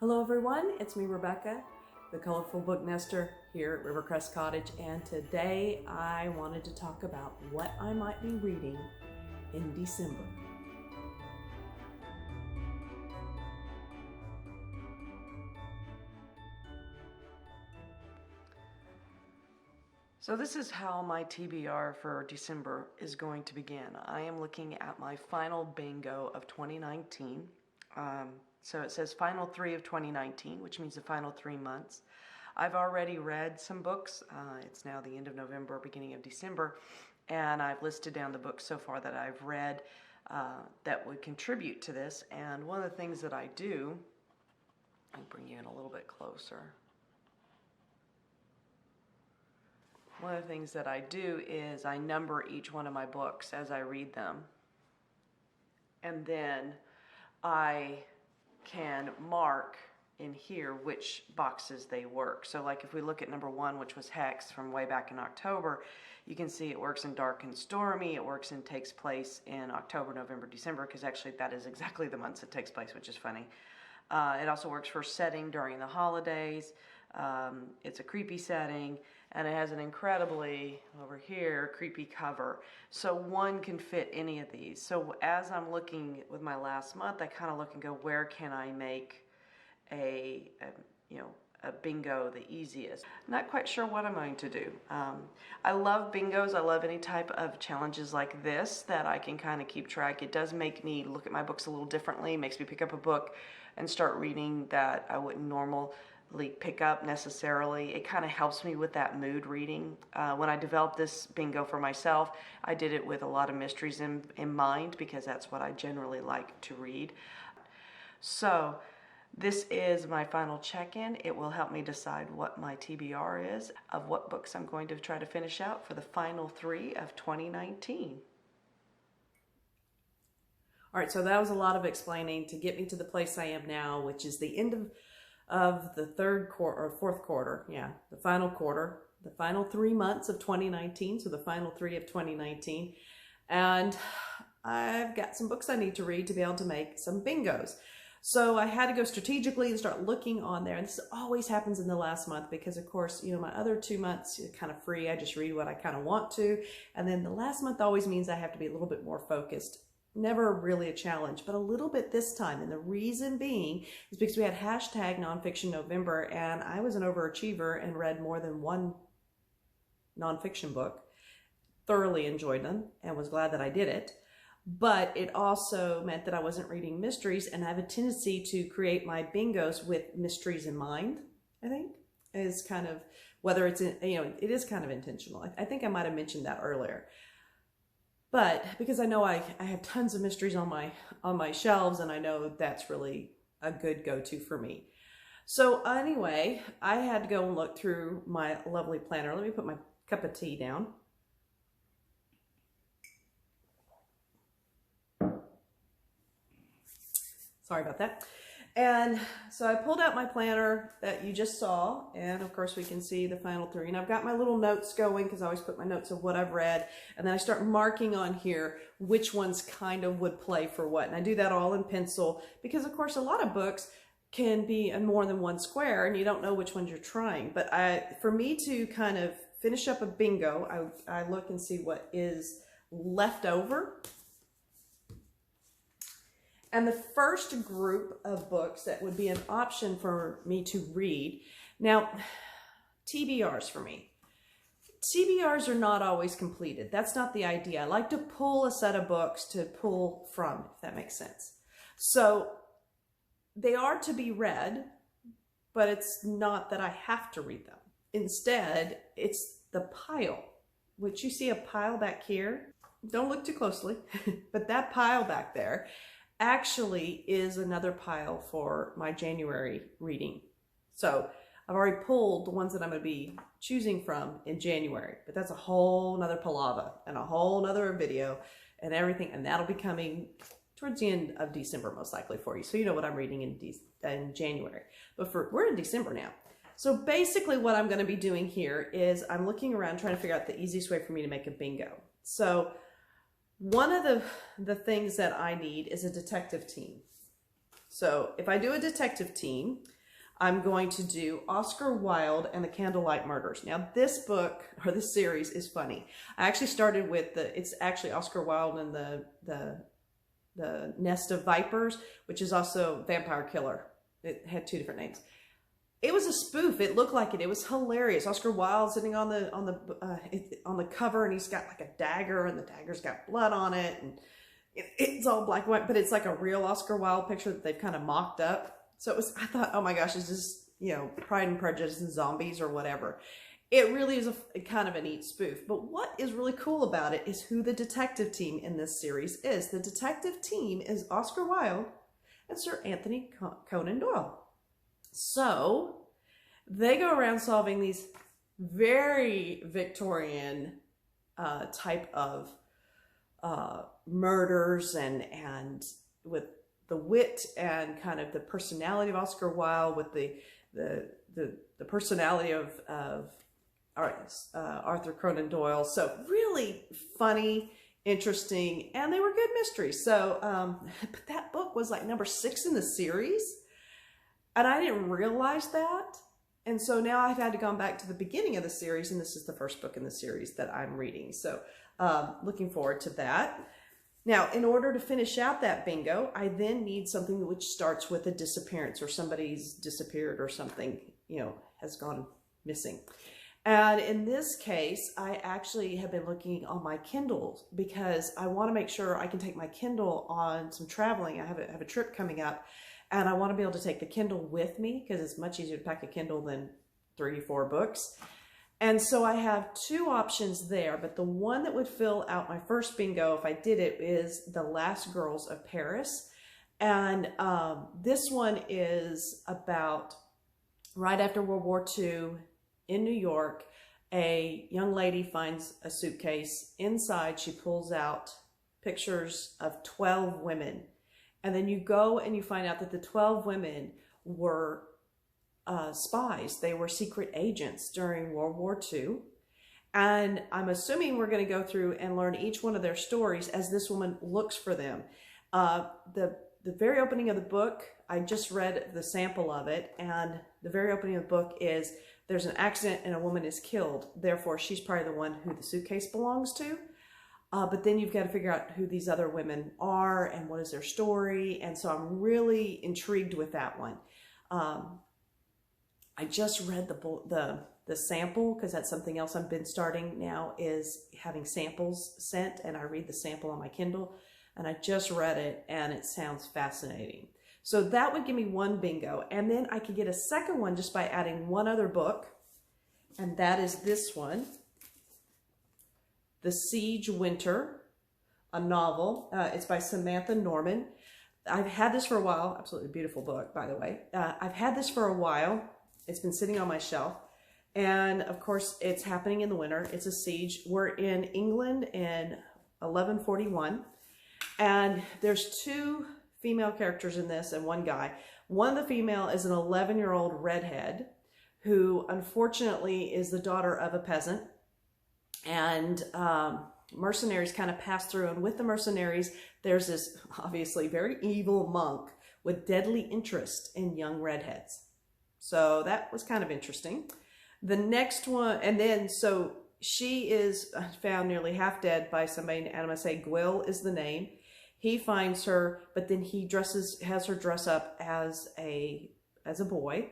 Hello everyone, it's me Rebecca, the Colorful Booknester here at Rivercrest Cottage, and today I wanted to talk about what I might be reading in December. So this is how my TBR for December is going to begin. I am looking at my final bingo of 2019. So it says final 3 of 2019, which means the final 3 months. I've already read some books. It's now the end of November, beginning of December, and I've listed down the books so far that I've read that would contribute to this. And one of the things that I do, I'll bring you in a little bit closer. One of the things that I do is I number each one of my books as I read them. And then I can mark in here which boxes they work. So like if we look at number 1, which was Hex from way back in October, you can see it works in Dark and Stormy. It works and takes place in October, November, December, because actually that is exactly the months it takes place, which is funny. It also works for setting during the holidays. It's a creepy setting, and it has an incredibly, over here, creepy cover. So one can fit any of these. So as I'm looking with my last month, I kind of look and go, where can I make a bingo the easiest? Not quite sure what I'm going to do. I love bingos. I love any type of challenges like this that I can kind of keep track. It does make me look at my books a little differently. It makes me pick up a book and start reading that I wouldn't normally pick up necessarily. It kind of helps me with that mood reading. When I developed this bingo for myself, I did it with a lot of mysteries in mind, because that's what I generally like to read. So this is my final check-in. It will help me decide what my TBR is of what books I'm going to try to finish out for the final 3 of 2019. All right, so that was a lot of explaining to get me to the place I am now, which is the end of the third quarter or fourth quarter. Yeah, the final quarter, the final 3 months of 2019. So the final 3 of 2019. And I've got some books I need to read to be able to make some bingos. So I had to go strategically and start looking on there. And this always happens in the last month because, of course, my other 2 months are kind of free. I just read what I kind of want to. And then the last month always means I have to be a little bit more focused. Never really a challenge, but a little bit this time. And the reason being is because we had hashtag nonfiction November, and I was an overachiever and read more than one nonfiction book. Thoroughly enjoyed them and was glad that I did it. But it also meant that I wasn't reading mysteries, and I have a tendency to create my bingos with mysteries in mind, I think, is kind of, whether it's, it is kind of intentional. I think I might have mentioned that earlier. But because I know I have tons of mysteries on my shelves, and I know that's really a good go-to for me. So anyway, I had to go and look through my lovely planner. Let me put my cup of tea down. Sorry about that. And so I pulled out my planner that you just saw, and of course we can see the final 3. And I've got my little notes going, because I always put my notes of what I've read, and then I start marking on here which ones kind of would play for what. And I do that all in pencil, because of course a lot of books can be in more than one square and you don't know which ones you're trying. But for me to kind of finish up a bingo, I look and see what is left over. And the first group of books that would be an option for me to read. Now, TBRs for me. TBRs are not always completed. That's not the idea. I like to pull a set of books to pull from, if that makes sense. So they are to be read, but it's not that I have to read them. Instead, it's the pile, which you see a pile back here. Don't look too closely, but that pile back there actually is another pile for my January reading. So I've already pulled the ones that I'm going to be choosing from in January, but that's a whole nother palaver and a whole nother video and everything. And that'll be coming towards the end of December, most likely, for you. So you know what I'm reading in January, but we're in December now. So basically what I'm going to be doing here is I'm looking around trying to figure out the easiest way for me to make a bingo. So one of the things that I need is a detective team. So if I do a detective team, I'm going to do Oscar Wilde and the Candlelight Murders. Now this book, or this series, is funny. I actually started with it's actually Oscar Wilde and the Nest of Vipers, which is also Vampire Killer. It had two different names. It was a spoof. It looked like it. It was hilarious. Oscar Wilde sitting on the cover, and he's got like a dagger, and the dagger's got blood on it, and it's all black and white, but it's like a real Oscar Wilde picture that they've kind of mocked up. So I thought, oh my gosh, is this, Pride and Prejudice and zombies or whatever? It really is a kind of a neat spoof. But what is really cool about it is who the detective team in this series is. The detective team is Oscar Wilde and Sir Anthony Conan Doyle. So they go around solving these very Victorian type of murders and with the wit and kind of the personality of Oscar Wilde with the personality of Arthur Conan Doyle. So really funny, interesting, and they were good mysteries. So, but that book was like number 6 in the series, and I didn't realize that. And so now I've had to go back to the beginning of the series, and this is the first book in the series that I'm reading. So looking forward to that. Now, in order to finish out that bingo, I then need something which starts with a disappearance, or somebody's disappeared or something, has gone missing. And in this case, I actually have been looking on my Kindle because I want to make sure I can take my Kindle on some traveling. I have a trip coming up, and I want to be able to take the Kindle with me because it's much easier to pack a Kindle than 3 or 4 books. And so I have 2 options there, but the one that would fill out my first bingo if I did it is The Last Girls of Paris. And this one is about right after World War II in New York. A young lady finds a suitcase. Inside, she pulls out pictures of 12 women. And then you go and you find out that the 12 women were spies. They were secret agents during World War II. And I'm assuming we're going to go through and learn each one of their stories as this woman looks for them. The very opening of the book, I just read the sample of it, and the very opening of the book is there's an accident and a woman is killed. Therefore, she's probably the one who the suitcase belongs to. But then you've got to figure out who these other women are and what is their story. And so I'm really intrigued with that one. I just read the sample because that's something else I've been starting now, is having samples sent, and I read the sample on my Kindle, and I just read it and it sounds fascinating. So that would give me 1 bingo, and then I could get a second one just by adding 1 other book, and that is this one, The Siege Winter, a novel. It's by Samantha Norman. I've had this for a while. Absolutely beautiful book, by the way. I've had this for a while. It's been sitting on my shelf. And of course, it's happening in the winter. It's a siege. We're in England in 1141. And there's 2 female characters in this and 1 guy. One of the female is an 11-year-old redhead who unfortunately is the daughter of a peasant. And mercenaries kind of pass through. And with the mercenaries, there's this obviously very evil monk with deadly interest in young redheads. So that was kind of interesting. The next one, and then so she is found nearly half dead by somebody, and I'm going to say Gwyll is the name. He finds her, but then he has her dress up as a boy,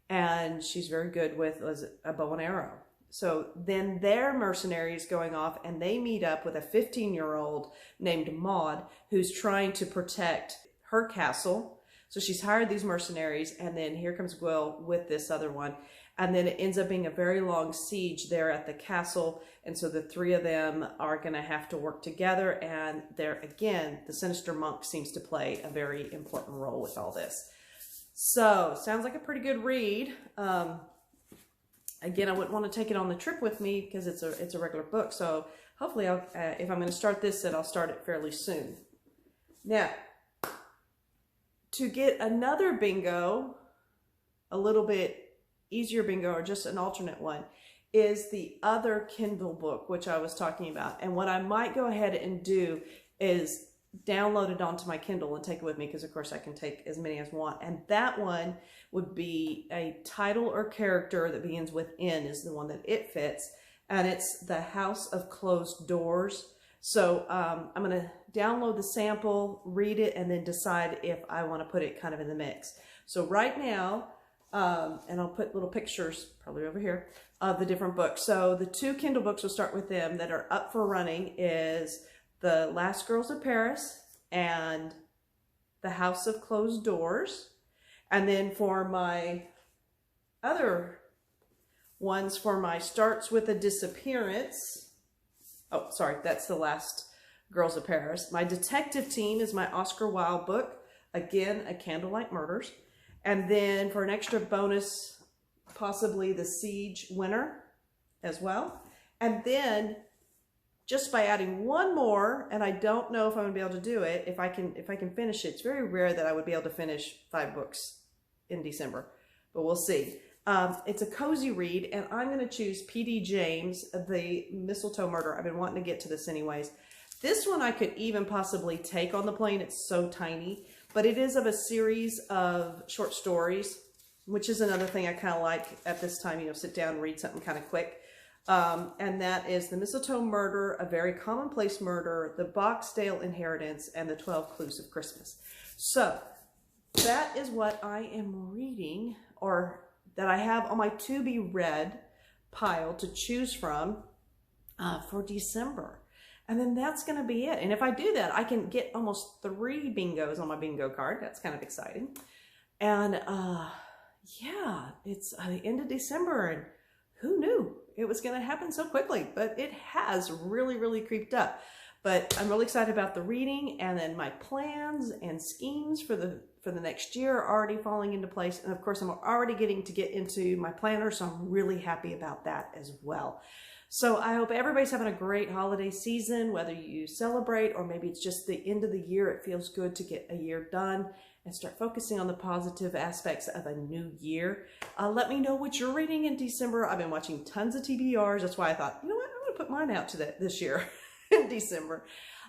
and she's very good with a bow and arrow. So then their mercenaries going off, and they meet up with a 15-year-old named Maud who's trying to protect her castle. So she's hired these mercenaries, and then here comes Gwyll with this other one. And then it ends up being a very long siege there at the castle. And so the 3 of them are going to have to work together. And there, again, the sinister monk seems to play a very important role with all this. So sounds like a pretty good read. Again, I wouldn't want to take it on the trip with me because it's a regular book. So hopefully, if I'm going to start this, then I'll start it fairly soon. Now, to get another bingo, a little bit easier bingo, or just an alternate one, is the other Kindle book, which I was talking about. And what I might go ahead and do is download it onto my Kindle and take it with me, because of course I can take as many as I want. And that one would be a title or character that begins with N is the one that it fits. And it's The House of Closed Doors. So I'm going to download the sample, read it, and then decide if I want to put it kind of in the mix. So right now, and I'll put little pictures probably over here of the different books. So the 2 Kindle books, we'll start with them, that are up for running is The Last Girls of Paris and The House of Closed Doors. And then for my other ones, for my Starts with a Disappearance, oh, sorry, that's The Last Girls of Paris. My Detective Team is my Oscar Wilde book, again, A Candlelight Murders. And then for an extra bonus, possibly The Siege Winner as well. And then just by adding one more, and I don't know if I'm gonna be able to do it, if I can finish it. It's very rare that I would be able to finish 5 books in December, but we'll see. It's a cozy read, and I'm gonna choose P.D. James, The Mistletoe Murder. I've been wanting to get to this anyways. This one I could even possibly take on the plane. It's so tiny, but it is of a series of short stories, which is another thing I kind of like at this time, you know, sit down and read something kind of quick. And that is The Mistletoe Murder, A Very Commonplace Murder, The Boxdale Inheritance, and The 12 Clues of Christmas. So that is what I am reading, or that I have on my to be read pile to choose from for December. And then that's going to be it. And if I do that, I can get almost 3 bingos on my bingo card. That's kind of exciting. And yeah, it's the end of December, and who knew it was going to happen so quickly? But it has really, really creeped up. But I'm really excited about the reading, and then my plans and schemes for the next year are already falling into place. And of course, I'm already getting to get into my planner, so I'm really happy about that as well. So I hope everybody's having a great holiday season, whether you celebrate or maybe it's just the end of the year. It feels good to get a year done and start focusing on the positive aspects of a new year. Let me know what you're reading in December. I've been watching tons of TBRs. That's why I thought, you know what, I'm going to put mine out to this year in December.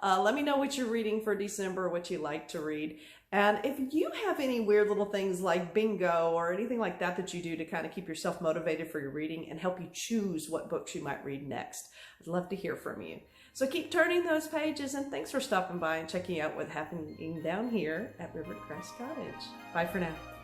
Let me know what you're reading for December, what you like to read. And if you have any weird little things like bingo or anything like that that you do to kind of keep yourself motivated for your reading and help you choose what books you might read next, I'd love to hear from you. So keep turning those pages, and thanks for stopping by and checking out what's happening down here at Rivercrest Cottage. Bye for now.